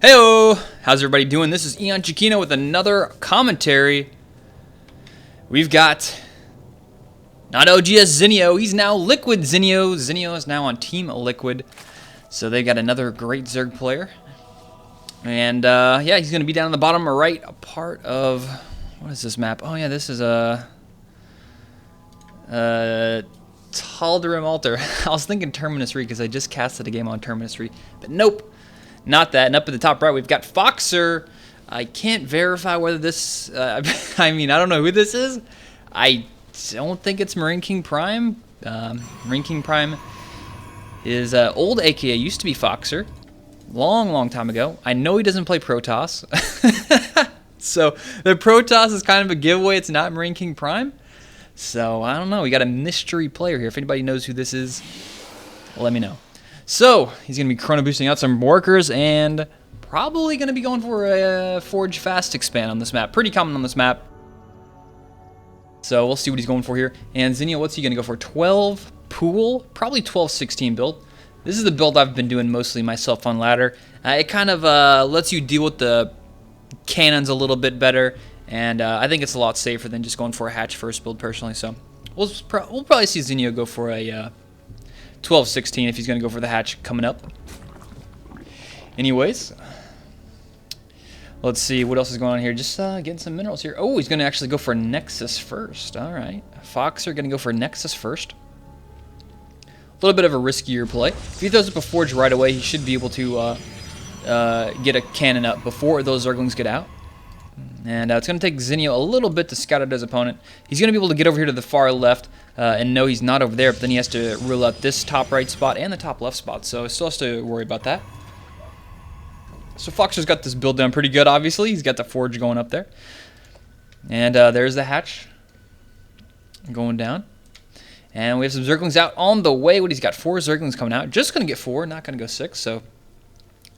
Heyo! How's everybody doing? This is EonShiKeno with another commentary. We've got not OGS Zenio, he's now LiquidZenio. Zenio is now on Team Liquid. So they got another great Zerg player. And yeah, he's going to be down in the bottom right, a part of, what is this map? Oh yeah, this is a Tal'Darim Altar. I was thinking Terminus Re because I just casted a game on Terminus Re. But nope. Not that. And up at the top right, we've got Foxer. I can't verify whether this... I mean, I don't know who this is. I don't think it's Marine King Prime. Marine King Prime is old AKA. Used to be Foxer. Long time ago. I know he doesn't play Protoss. So the Protoss is kind of a giveaway. It's not Marine King Prime. So I don't know. We got a mystery player here. If anybody knows who this is, let me know. So, he's going to be chrono boosting out some workers and probably going to be going for a Forge Fast expand on this map. Pretty common on this map. So, we'll see what he's going for here. And Zenio, what's he going to go for? 12 pool? Probably 12-16 build. This is the build I've been doing mostly myself on ladder. It kind of lets you deal with the cannons a little bit better. And I think it's a lot safer than just going for a hatch first build personally. So, we'll probably see Zenio go for a... 12-16 if he's going to go for the hatch coming up. Anyways, let's see what else is going on here. Just getting some minerals here. Oh, he's going to actually go for Nexus first. All right. Foxer going to go for Nexus first. A little bit of a riskier play. If he throws up a Forge right away, he should be able to get a cannon up before those Zerglings get out. And it's going to take Zenio a little bit to scout out his opponent. He's going to be able to get over here to the far left and know he's not over there, but then he has to rule out this top right spot and the top left spot, so he still has to worry about that. So Foxer's got this build down pretty good, obviously. He's got the Forge going up there. And there's the hatch going down. And we have some Zerglings out on the way. What, he's got 4 Zerglings coming out. Just going to get 4, not going to go 6, so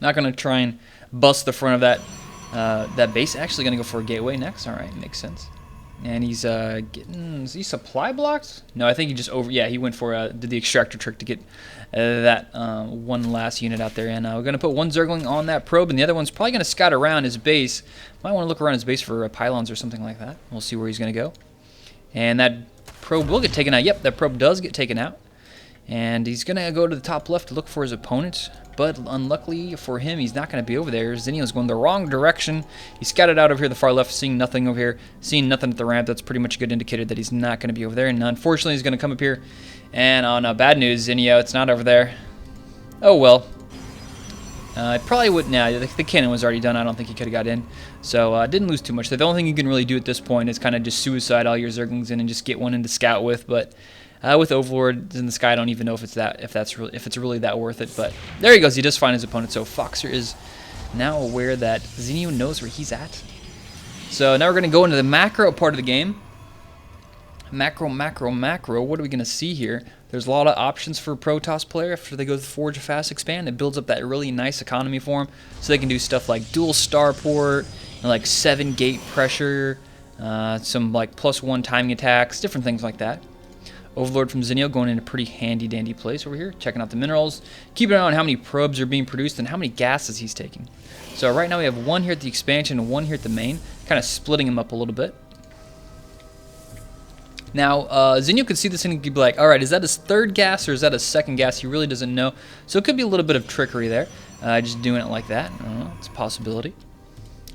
not going to try and bust the front of that base. Actually going to go for a gateway next. All right, makes sense. And he's getting... Is he supply blocked? No, I think he just yeah, he went for... did the extractor trick to get that one last unit out there. And we're going to put one Zergling on that probe, and the other one's probably going to scout around his base. Might want to look around his base for pylons or something like that. We'll see where he's going to go. And that probe will get taken out. Yep, that probe does get taken out. And he's going to go to the top left to look for his opponent. But unluckily for him, he's not going to be over there. Zenio's going the wrong direction. He scouted out over here the far left, seeing nothing over here, seeing nothing at the ramp. That's pretty much a good indicator that he's not going to be over there. And unfortunately, he's going to come up here. And oh no, bad news, Zenio, it's not over there. Oh well. It probably would. Nah, the cannon was already done. I don't think he could have got in. So didn't lose too much. The only thing you can really do at this point is kind of just suicide all your Zerglings in and just get one in to scout with. But with Overlord in the sky, I don't even know if it's really that worth it. But there he goes. He does find his opponent. So Foxer is now aware that Zenio knows where he's at. So now we're going to go into the macro part of the game. Macro. What are we going to see here? There's a lot of options for a Protoss player after they go to the Forge Fast Expand. It builds up that really nice economy for them, so they can do stuff like dual starport, and like 7 gate pressure, some like +1 timing attacks, different things like that. Overlord from Zenio going in a pretty handy-dandy place over here, checking out the minerals, keeping an eye on how many probes are being produced and how many gases he's taking. So right now we have 1 here at the expansion and 1 here at the main, kind of splitting them up a little bit. Now, Zenio could see this and he'd be like, alright, is that his 3rd gas or is that his 2nd gas? He really doesn't know. So it could be a little bit of trickery there, just doing it like that. I don't know, it's a possibility.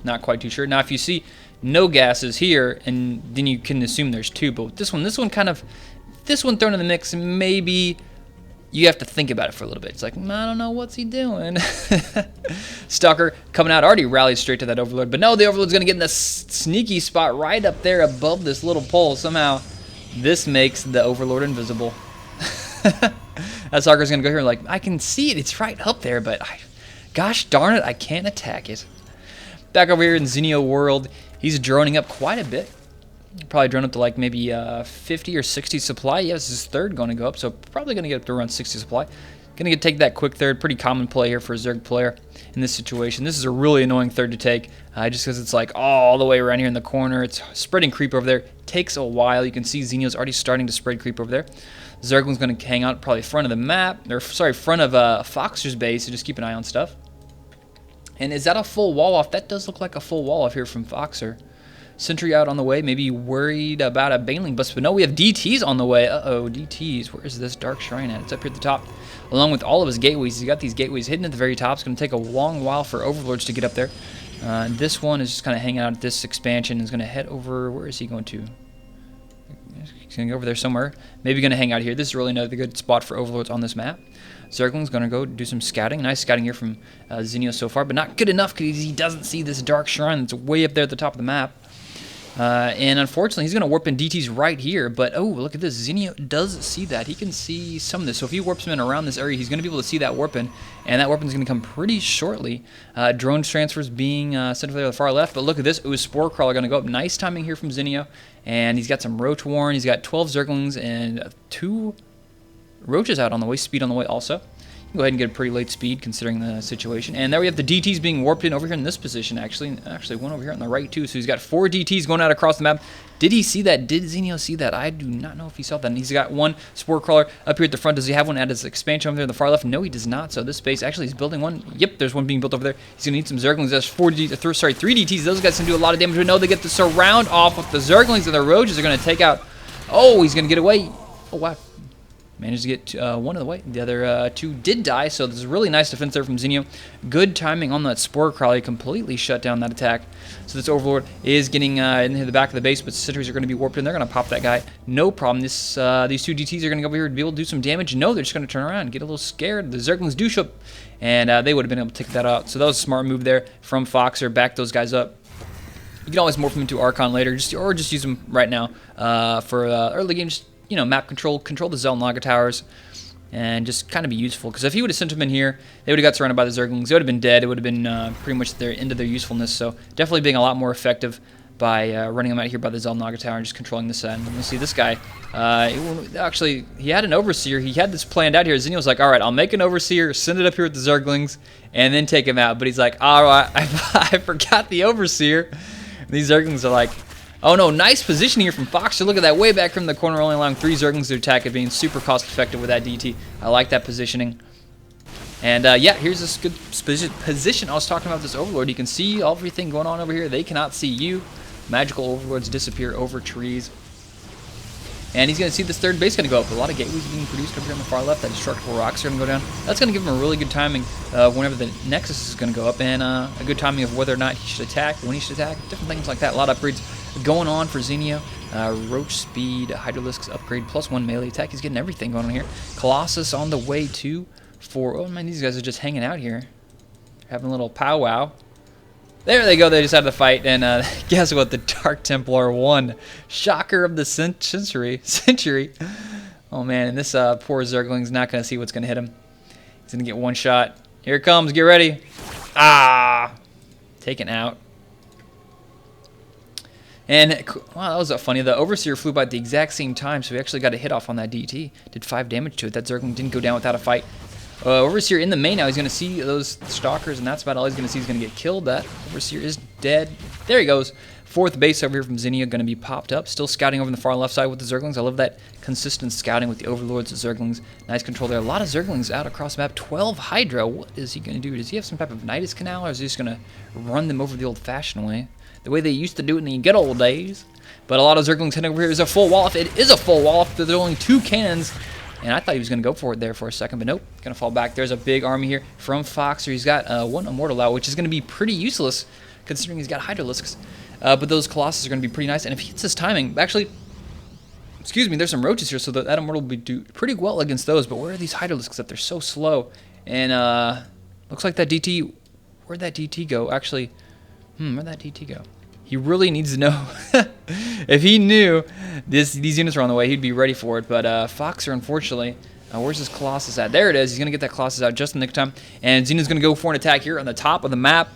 Not quite too sure. Now, if you see no gases here, and then you can assume there's 2, but with this one kind of... This one thrown in the mix, maybe you have to think about it for a little bit. It's like, I don't know, what's he doing? Stalker coming out, already rallied straight to that Overlord. But no, the Overlord's going to get in the sneaky spot right up there above this little pole. Somehow, this makes the Overlord invisible. That Stalker's going to go here and like, I can see it. It's right up there, but gosh darn it, I can't attack it. Back over here in Zenio World, he's droning up quite a bit. Probably drone up to like maybe 50 or 60 supply. Yeah, this is his 3rd going to go up, so probably going to get up to around 60 supply. Going to take that quick 3rd. Pretty common play here for a Zerg player in this situation. This is a really annoying 3rd to take, just because it's like all the way around here in the corner. It's spreading creep over there. Takes a while. You can see Zenio's already starting to spread creep over there. Zergling's going to hang out probably front of the map, or sorry, front of Foxer's base, so just keep an eye on stuff. And is that a full wall off? That does look like a full wall off here from Foxer. Sentry out on the way, maybe worried about a Baneling bust, but no, we have DTs on the way. Uh-oh, DTs. Where is this Dark Shrine at? It's up here at the top, along with all of his gateways. He's got these gateways hidden at the very top. It's going to take a long while for Overlords to get up there. This one is just kind of hanging out at this expansion. Is going to head over. Where is he going to? He's going to go over there somewhere. Maybe going to hang out here. This is really another good spot for Overlords on this map. Zergling's going to go do some scouting. Nice scouting here from Zenio so far, but not good enough because he doesn't see this Dark Shrine that's way up there at the top of the map. And unfortunately, he's going to warp in DTs right here. But, oh, look at this. Zenio does see that. He can see some of this. So if he warps him in around this area, he's going to be able to see that warp in. And that warp in is going to come pretty shortly. Drone transfers being sent over there to the far left. But look at this. It was Spore Crawler going to go up. Nice timing here from Zenio. And he's got some Roach Warren. He's got 12 Zerglings and 2 Roaches out on the way. Speed on the way also. Go ahead and get a pretty late speed considering the situation. And there we have the DTs being warped in over here in this position, actually one over here on the right too. So he's got 4 DTs going out across the map. Did he see that? Did Zenio see that? I do not know if he saw that. And he's got 1 Spore Crawler up here at the front. Does he have one at his expansion over there on the far left? No, he does not. So this base, actually, he's building one. Yep, there's one being built over there. He's going to need some Zerglings. That's 3 DTs. Those guys can do a lot of damage. We know they get the surround off with the Zerglings, and the Roaches are going to take out. Oh, he's going to get away. Oh, wow. Managed to get one of the way. The other 2 did die, so this is a really nice defense there from Zenio. Good timing on that Spore Crawler. Completely shut down that attack. So this Overlord is getting into the back of the base, but sentries are going to be warped in. They're going to pop that guy. No problem. These 2 DTs are going to go over here to be able to do some damage. No, they're just going to turn around and get a little scared. The Zerglings do show up, and they would have been able to take that out. So that was a smart move there from Foxer. Back those guys up. You can always morph them into Archon later, or just use them right now for early game. Just, map control the Zelnaga towers, and just kind of be useful. Because if he would have sent them in here, they would have got surrounded by the Zerglings. They would have been dead. It would have been pretty much their end of their usefulness. So definitely being a lot more effective by running them out here by the Zelnaga tower and just controlling this end. You see this guy. Actually, he had an Overseer. He had this planned out here. Zenio was like, all right, I'll make an Overseer, send it up here with the Zerglings, and then take him out. But he's like, all right, I forgot the Overseer. And these Zerglings are like, oh no, nice position here from Foxer. Look at that, way back from the corner, only allowing 3 Zerglings to attack it, being super cost effective with that DT. I like that positioning. And yeah, here's this good position I was talking about, this Overlord. You can see everything going on over here. They cannot see you. Magical Overlords disappear over trees. And he's going to see this third base going to go up. A lot of gateways being produced over here on the far left. That destructible rocks are going to go down. That's going to give him a really good timing of whenever the Nexus is going to go up, and a good timing of whether or not he should attack, when he should attack, different things like that. A lot of upgrades going on for Zenio. Roach speed, Hydralisk's upgrade, +1 melee attack. He's getting everything going on here. Colossus on the way too. Oh man, these guys are just hanging out here, having a little powwow. There they go. They decided to fight, and guess what? The Dark Templar won. Shocker of the century. Oh man, and this poor Zergling's not going to see what's going to hit him. He's going to get one shot. Here it comes. Get ready. Ah, taken out. And wow, that was funny. The Overseer flew by at the exact same time, so he actually got a hit off on that DT. Did 5 damage to it. That Zergling didn't go down without a fight. Overseer in the main now. He's going to see those Stalkers, and that's about all he's going to see. He's going to get killed. That Overseer is dead. There he goes. 4th base over here from Zenio going to be popped up. Still scouting over on the far left side with the Zerglings. I love that consistent scouting with the Overlords, the Zerglings. Nice control there. A lot of Zerglings out across the map. 12 Hydra. What is he going to do? Does he have some type of Nidus Canal, or is he just going to run them over the old-fashioned way? The way they used to do it in the good old days. But a lot of Zerglings heading over here. Is a full wall off. It is a full wall off. There's only 2 cannons. And I thought he was going to go for it there for a second, but nope. Going to fall back. There's a big army here from Foxer. He's got 1 Immortal out, which is going to be pretty useless considering he's got Hydralisks. But those Colossus are going to be pretty nice. And if he hits his timing, actually, excuse me, there's some Roaches here, so that Immortal will do pretty well against those. But where are these Hydralisks that they're so slow? And looks like that DT, where'd that DT go? Actually, where'd that DT go? He really needs to know. If he knew these units are on the way, he'd be ready for it. But Foxer, unfortunately, where's his Colossus at? There it is. He's going to get that Colossus out just in the nick of time. And Zenio's going to go for an attack here on the top of the map.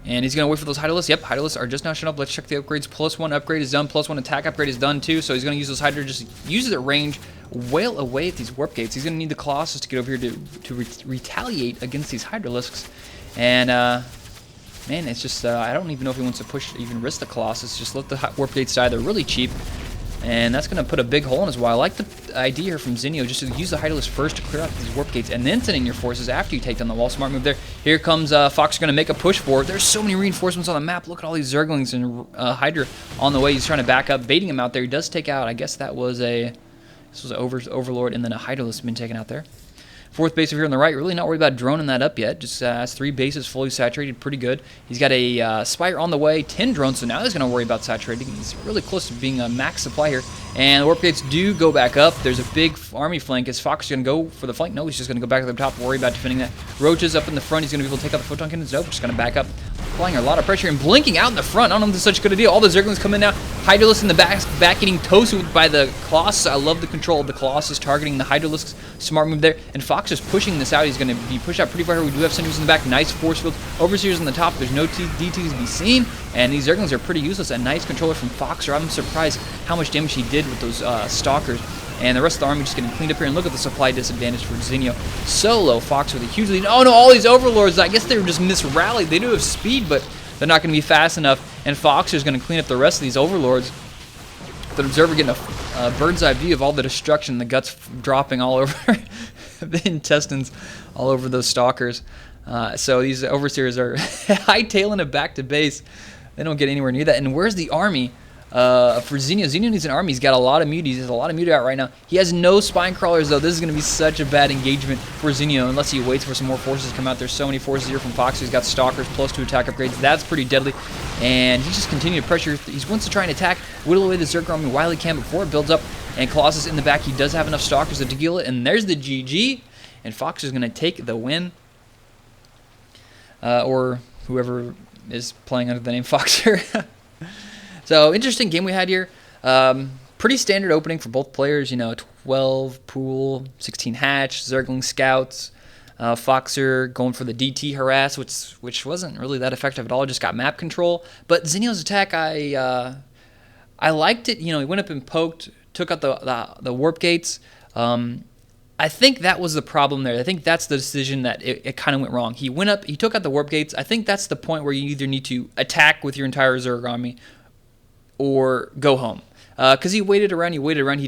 And he's going to wait for those Hydralisks. Yep, Hydralisks are just now showing up. Let's check the upgrades. +1 upgrade is done. +1 attack upgrade is done too. So he's going to use those Hydra, just use it at range, wail away at these warp gates. He's going to need the Colossus to get over here to retaliate against these Hydralisks. And man, it's just, I don't even know if he wants to push, even risk the Colossus. Just let the warp gates die. They're really cheap. And that's going to put a big hole in his wall. I like the idea here from Zenio, just to use the Hydralisk first to clear out these warp gates, and then send in your forces after you take down the wall. Smart move there. Here comes Fox going to make a push for it. There's so many reinforcements on the map. Look at all these Zerglings and Hydra on the way. He's trying to back up, baiting him out there. He does take out, I guess that was a... This was an Overlord, and then a Hydralisk been taken out there. Fourth base over here on the right, really not worried about droning that up yet. Just has 3 bases fully saturated, pretty good. He's got a Spire on the way, 10 drones, so now he's going to worry about saturating. He's really close to being a max supply here. And the warp gates do go back up. There's a big army flank. Is Fox going to go for the flank? No, he's just going to go back to the top, worry about defending that. Roaches up in the front. He's going to be able to take out the photon cannons. Nope, just going to back up. Applying a lot of pressure and blinking out in the front. I don't know if this is such a good idea. All the Zerglings come in now. Hydralisk in the back getting toasted by the Colossus. I love the control of the Colossus targeting the Hydralisk. Smart move there. And Fox is pushing this out. He's going to be pushed out pretty far here. We do have sentries in the back. Nice force field. Overseers on the top. There's no DTs to be seen. And these Zerglings are pretty useless. A nice controller from Foxer. I'm surprised how much damage he did with those Stalkers. And the rest of the army just getting cleaned up here. And look at the supply disadvantage for Zenio. Solo Fox with a huge lead. Oh no, all these Overlords. I guess they were just misrallied. They do have speed, but they're not going to be fast enough. And Foxer's going to clean up the rest of these Overlords. The Observer getting a bird's eye view of all the destruction, the guts dropping all over, the intestines all over those Stalkers. So these Overseers are hightailing it back to base. They don't get anywhere near that. And where's the army for Zenio? Zenio needs an army. He's got a lot of muties. He has a lot of muted out right now. He has no spine crawlers, though. This is going to be such a bad engagement for Zenio unless he waits for some more forces to come out. There's so many forces here from Fox. He's got Stalkers plus 2 attack upgrades. That's pretty deadly. And he's just continuing to pressure. He wants to try and attack, whittle away the Zerg army while he can before it builds up. And Colossus in the back. He does have enough Stalkers to deal it. And there's the GG. And Fox is going to take the win. Or whoever is playing under the name Foxer. So, interesting game we had here. Pretty standard opening for both players. You know, 12 pool, 16 hatch, Zergling scouts. Foxer going for the DT harass, which wasn't really that effective at all. Just got map control. But Zenio's attack, I liked it. You know, he went up and poked, took out the warp gates. I think that was the problem there. I think that's the decision that it kind of went wrong. He went up, he took out the warp gates. I think that's the point where you either need to attack with your entire Zerg army or go home. Because he waited around, he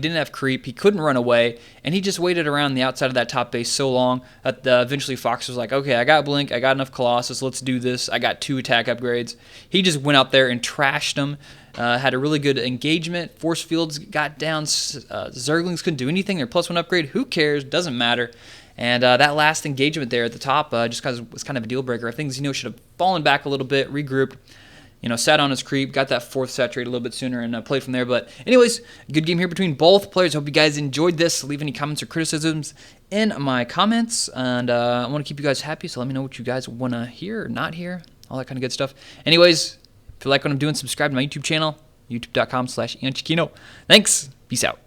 didn't have creep, he couldn't run away, and he just waited around the outside of that top base so long that eventually Fox was like, okay, I got Blink, I got enough Colossus, let's do this, I got 2 attack upgrades. He just went out there and trashed them, had a really good engagement, force fields got down, Zerglings couldn't do anything, their +1 upgrade, who cares, doesn't matter. And that last engagement there at the top just was kind of a deal breaker. I think Zenio should have fallen back a little bit, regrouped, you know, sat on his creep, got that 4th saturated a little bit sooner, and played from there. But anyways, good game here between both players. Hope you guys enjoyed this. Leave any comments or criticisms in my comments. And I want to keep you guys happy, so let me know what you guys want to hear or not hear, all that kind of good stuff. Anyways, if you like what I'm doing, subscribe to my YouTube channel, youtube.com/EonShiKeno. Thanks. Peace out.